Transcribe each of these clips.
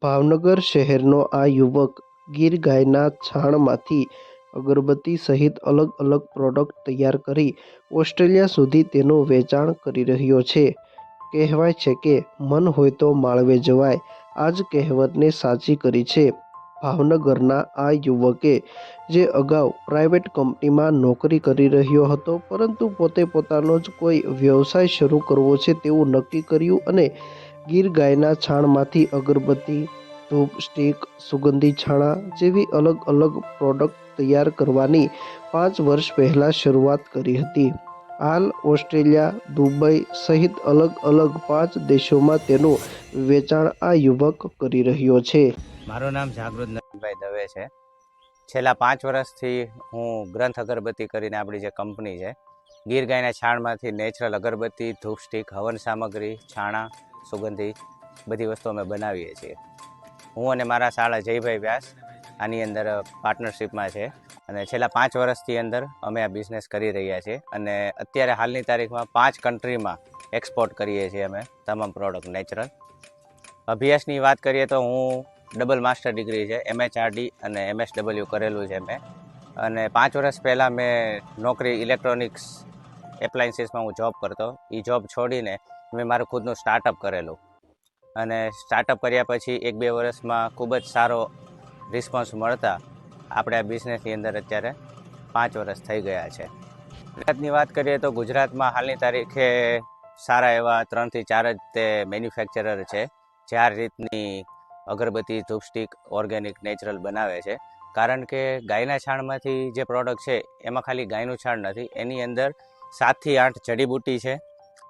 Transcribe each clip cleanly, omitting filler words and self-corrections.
ભાવનગર શહેરનો આ યુવક ગીર ગાયના છાણમાંથી અગરબત્તી સહિત અલગ અલગ પ્રોડક્ટ તૈયાર કરી ઓસ્ટ્રેલિયા સુધી તેનું વેચાણ કરી રહ્યો છે. કહેવાય છે કે મન હોય તો માળવે જવાય. આ જ કહેવતને સાચી કરી છે. ભાવનગરના આ યુવકે, જે અગાઉ પ્રાઇવેટ કંપનીમાં નોકરી કરી રહ્યો હતો, પરંતુ પોતે પોતાનો જ કોઈ વ્યવસાય શરૂ કરવો છે તેવું નક્કી કર્યું અને ગીર ગાયના છાણમાંથી અગરબત્તી, ધૂપ સ્ટીક, સુગંધી છાણા જેવી અલગ અલગ પ્રોડક્ટ તૈયાર કરવાની 5 વર્ષ પહેલા શરૂઆત કરી હતી. હાલ ઓસ્ટ્રેલિયા, દુબઈ સહિત અલગ અલગ 5 દેશોમાં તેનું વેચાણ આ યુવક કરી રહ્યો છે. મારું નામ જાગૃત નવીનભાઈ દવે છે. છેલ્લા 5 વર્ષથી હું ગ્રંથ અગરબત્તી કરીને આપણી જે કંપની છે, ગીર ગાયના છાણમાંથી નેચરલ અગરબત્તી, ધૂપ સ્ટીક, હવન સામગ્રી, છાણા, સુગંધી બધી વસ્તુ અમે બનાવીએ છીએ. હું અને મારા સાળા જયભાઈ વ્યાસ આની અંદર પાર્ટનરશિપમાં છે અને છેલ્લા 5 વર્ષથી અંદર અમે આ બિઝનેસ કરી રહ્યા છીએ અને અત્યારે હાલની તારીખમાં 5 કન્ટ્રીમાં એક્સપોર્ટ કરીએ છીએ અમે તમામ પ્રોડક્ટ નેચરલ. અભ્યાસની વાત કરીએ તો હું ડબલ માસ્ટર ડિગ્રી છે, MHRD અને MSW કરેલું છે મેં. અને 5 વર્ષ પહેલાં મેં નોકરી ઇલેક્ટ્રોનિક્સ એપ્લાયન્સીસમાં હું જોબ કરતો. એ જોબ છોડીને મેં મારું ખુદનું સ્ટાર્ટઅપ કરેલું અને સ્ટાર્ટઅપ કર્યા પછી 1-2 વર્ષમાં ખૂબ જ સારો રિસ્પોન્સ મળતા આપણે આ બિઝનેસની અંદર અત્યારે 5 વર્ષ થઈ ગયા છે. ગુજરાતની વાત કરીએ તો ગુજરાતમાં હાલની તારીખે સારા એવા 3 થી 4 જ તે મેન્યુફેક્ચરર છે જે આ રીતની અગરબત્તી, ધૂપ સ્ટીક ઓર્ગેનિક નેચરલ બનાવે છે. કારણ કે ગાયના છાણમાંથી જે પ્રોડક્ટ છે એમાં ખાલી ગાયનું છાણ નથી, એની અંદર 7 થી 8 જડીબુટ્ટી છે,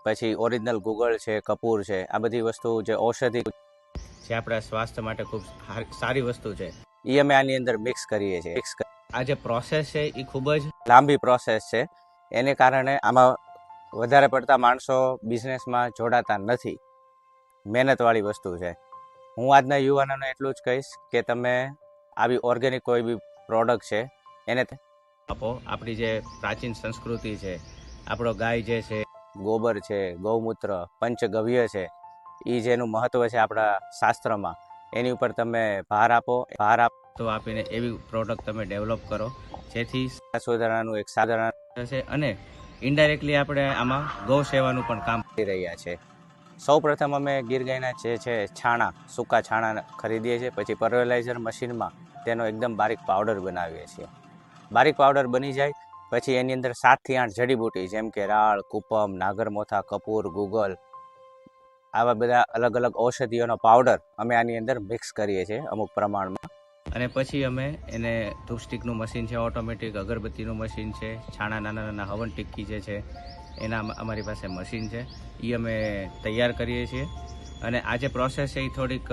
પછી ઓરિજિનલ ગુગળ છે, કપૂર છે, આ બધી વસ્તુ જે ઔષધિ જે આપણા સ્વાસ્થ્ય માટે ખૂબ સારી વસ્તુ છે એ અમે આની અંદર મિક્સ કરીએ છીએ. આ જે પ્રોસેસ છે એ ખૂબ જ લાંબી પ્રોસેસ છે, એને કારણે આમાં વધારે પડતા માણસો બિઝનેસમાં જોડાતા નથી. મહેનતવાળી વસ્તુ છે. હું આજના યુવાનોને એટલું જ કહીશ કે તમે આવી ઓર્ગેનિક કોઈ બી પ્રોડક્ટ છે એને આપો. આપણી જે પ્રાચીન સંસ્કૃતિ છે, આપણો ગાય જે છે, ગોબર છે, ગૌમૂત્ર, પંચગવ્ય છે, એ જેનું મહત્ત્વ છે આપણા શાસ્ત્રમાં, એની ઉપર તમે ભાર આપો આપીને એવી પ્રોડક્ટ તમે ડેવલપ કરો જેથી સુધારણાનું એક સાધારણ થશે અને ઇનડાયરેક્ટલી આપણે આમાં ગૌ સેવાનું પણ કામ કરી રહ્યા છે. સૌ પ્રથમ અમે ગીર ગાયના જે છે છાણા, સૂકા છાણા ખરીદીએ છીએ, પછી પલ્વરાઇઝર મશીનમાં તેનો એકદમ બારીક પાવડર બનાવીએ છીએ. બારીક પાવડર બની જાય પછી એની અંદર 7 થી 8 જડીબુટ્ટી જેમ કે રાળ, કુપમ, નાગરમોથા, કપૂર, ગુગલ, આવા બધા અલગ અલગ ઔષધિઓનો પાવડર અમે આની અંદર મિક્સ કરીએ છીએ અમુક પ્રમાણમાં. અને પછી અમે એને ધૂપ સ્ટીકનું મશીન છે, ઓટોમેટિક અગરબત્તીનું મશીન છે, છાણા નાના નાના હવન ટિક્કી જે છે એના અમારી પાસે મશીન છે, એ અમે તૈયાર કરીએ છીએ. અને આ જે પ્રોસેસ છે એ થોડીક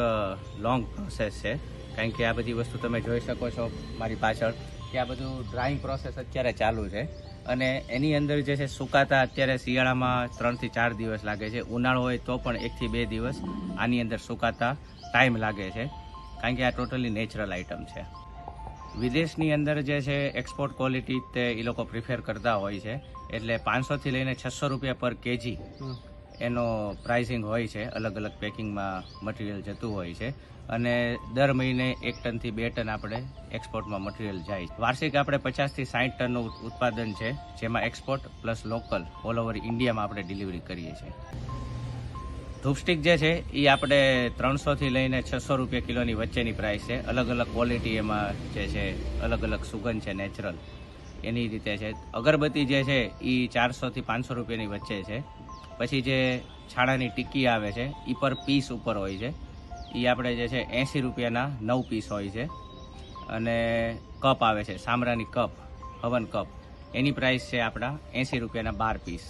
લોંગ પ્રોસેસ છે, કારણ કે આ બધી વસ્તુ તમે જોઈ શકો છો મારી પાછળ કે આ બધું ડ્રાઈંગ પ્રોસેસ અત્યારે ચાલુ છે. અને એની અંદર જે છે સુકાતા અત્યારે શિયાળામાં 3 થી 4 દિવસ લાગે છે, ઉનાળો હોય તો પણ 1 થી 2 દિવસ આની અંદર સુકાતા ટાઈમ લાગે છે, કારણ કે આ ટોટલી નેચરલ આઇટમ છે. વિદેશની અંદર જે છે એક્સપોર્ટ ક્વોલિટી તે એ લોકો પ્રિફેર કરતા હોય છે, એટલે 500 થી લઈને 600 રૂપિયા પર કેજી એનો પ્રાઇસિંગ હોય છે. અલગ અલગ પેકિંગમાં મટીરિયલ જતું હોય છે અને દર મહિને 1 ટનથી 2 ટન આપણે એક્સપોર્ટમાં મટીરિયલ જાય. વાર્ષિક આપણે 50 થી 60 ટનનું ઉત્પાદન છે, જેમાં export plus local all over ઇન્ડિયામાં આપણે ડિલિવરી કરીએ છીએ. ધૂપસ્ટિક જે છે એ આપણે 300 થી લઈને 600 રૂપિયા કિલોની વચ્ચેની પ્રાઇસ છે. અલગ અલગ ક્વોલિટી એમાં જે છે, અલગ અલગ સુગંધ છે નેચરલ, એની રીતે છે. અગરબત્તી જે છે એ 400 થી 500 રૂપિયાની વચ્ચે છે. પછી જે છાણાની ટિક્કી આવે છે એ પર પીસ ઉપર હોય છે, એ આપણે જે છે 80 રૂપિયાના 9 પીસ હોય છે. અને કપ આવે છે, સામરાની કપ, હવન કપ, એની પ્રાઇસ છે આપણા 80 રૂપિયાના 12 પીસ.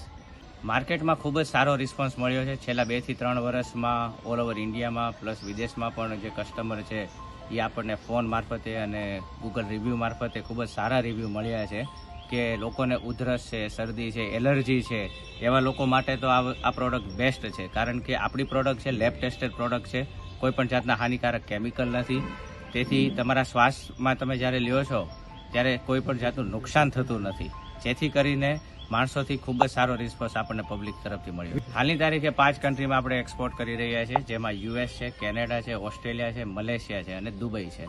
માર્કેટમાં ખૂબ જ સારો રિસ્પોન્સ મળ્યો છે છેલ્લા 2 થી 3 વર્ષમાં. ઓલ ઓવર ઇન્ડિયામાં પ્લસ વિદેશમાં પણ જે કસ્ટમર છે એ આપણને ફોન મારફતે અને ગૂગલ રિવ્યૂ મારફતે ખૂબ જ સારા રિવ્યૂ મળ્યા છે કે લોકોને ઉધરસ છે, શરદી છે, એલર્જી છે, એવા લોકો માટે તો આ પ્રોડક્ટ બેસ્ટ છે. કારણ કે આપણી પ્રોડક્ટ છે લેબ ટેસ્ટેડ પ્રોડક્ટ છે, કોઈ પણ જાતના હાનિકારક કેમિકલ નથી. તેથી તમારા શ્વાસમાં તમે જ્યારે લ્યો છો ત્યારે કોઈ પણ જાતનું નુકસાન થતું નથી, જેથી કરીને માણસોથી ખૂબ જ સારો રિસ્પોન્સ આપણને પબ્લિક તરફથી મળ્યો. હાલની તારીખે 5 કન્ટ્રીમાં આપણે એક્સપોર્ટ કરી રહ્યા છીએ, જેમાં યુએસ છે, કેનેડા છે, ઓસ્ટ્રેલિયા છે, મલેશિયા છે અને દુબઈ છે.